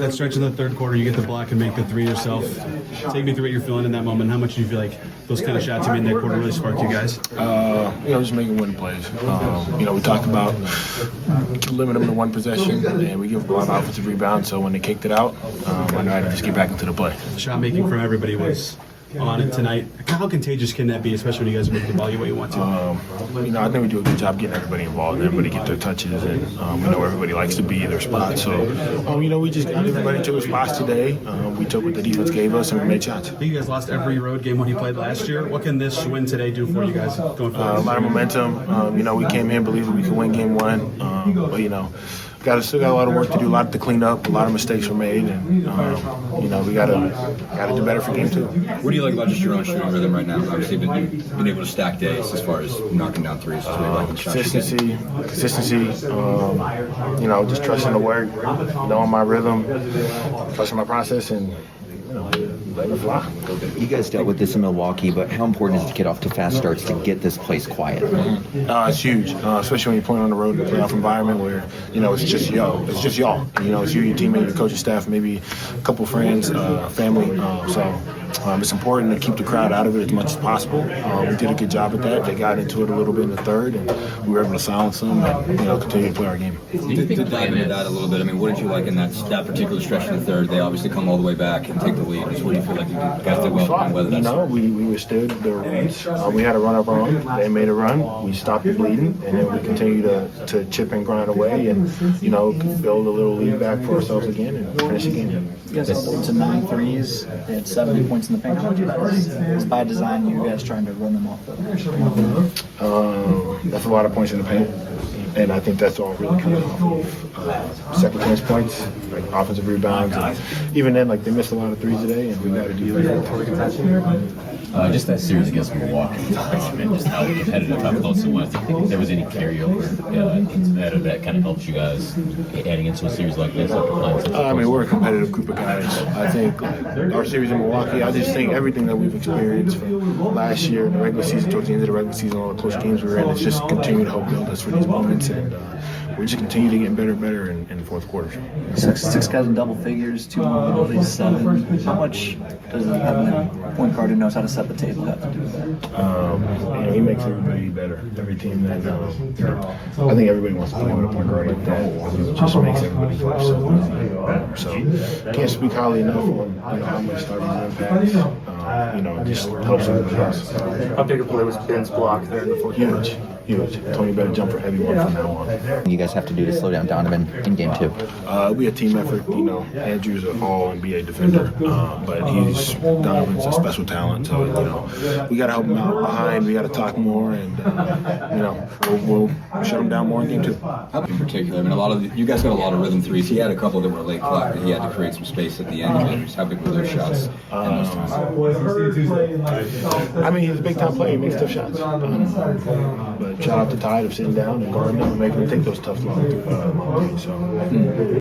That stretch in the third quarter, you get the block and make the three yourself. Take me through what you're feeling in that moment. How much do you feel like those kind of shots you made in that quarter really sparked you guys? Just making winning plays. We talked about limiting them to one possession, and we give a lot of offensive rebounds. So when they kicked it out, I know I had to just get back into the play. Shot making from everybody was on it tonight. How contagious can that be, especially when you guys move the ball the way you want to? I think we do a good job getting everybody involved and everybody get their touches, and we know everybody likes to be their spot. So, we just got everybody to their spots today. We took what the defense gave us and we made shots. You guys lost every road game when you played last year. What can this win today do for you guys going forward? A lot of momentum. We came in believing we could win game one, but still got a lot of work to do, a lot to clean up, a lot of mistakes were made, and we gotta do better for game two. What do you like about just your own shooting rhythm right now? Obviously, you've been able to stack days as far as knocking down threes. Consistency. Just trusting the work, knowing my rhythm, trusting my process, and let it fly. You guys dealt with this in Milwaukee, but how important is it to get off to fast starts to get this place quiet? It's huge, especially when you're playing on the road in a playoff environment where, it's just y'all. It's you, your teammate, your coaching staff, maybe a couple friends, family. It's important to keep the crowd out of it as much as possible. We did a good job at that. They got into it a little bit in the third, and we were able to silence them and continue to play our game. To dive into that a little bit, what did you like in that particular stretch in the third? They obviously come all the way back and take the lead. Just what do you feel like you guys did well? We withstood their runs. We had a run of our own. They made a run. We stopped the bleeding, and then we continued to chip and grind away and build a little lead back for ourselves again and finish the game. You guys held to 9 threes. They had 70 points in the paint. How much of that is by design? You guys trying to run them off? That's a lot of points in the paint, and I think that's all really coming off of second chance points, like offensive rebounds. And even then, they missed a lot of threes today, and we got to do that. Just that series against Milwaukee, and just how competitive, how close it was. Do you think there was any carryover that kind of helps you guys adding into a series like this? We're a competitive group of guys. I think our series in Milwaukee, I just think everything that we've experienced from last year, the regular season, towards the end of the regular season, all the close games we were in, it's just continued to help build us for these moments, and we just continue to get better and better in the fourth quarter. Six guys in double figures, 2 more of these 7. How much does having a point guard who knows how to set the table have to do with that? He makes everybody better. Every team that I think everybody wants to play with a point guard like that. It just makes everybody play so easy. Can't speak highly enough on how much starting impacts. It just helps everybody else. How big a play was Ben's block there in the fourth quarter? Huge. Tony better jump for everyone from now on. You guys have to do to slow down Donovan in game 2? We a team effort. Andrew's an all-NBA defender, but Donovan's a special talent. So we got to help him out behind. We got to talk more, and we'll shut him down more in game 2. In particular, you guys got a lot of rhythm threes. He had a couple that were late clock that he had to create some space at the end. How big were those shots? He's a big-time player. He makes tough shots. But shout out to Tide of sitting down and guarding them and making them take those tough long threes.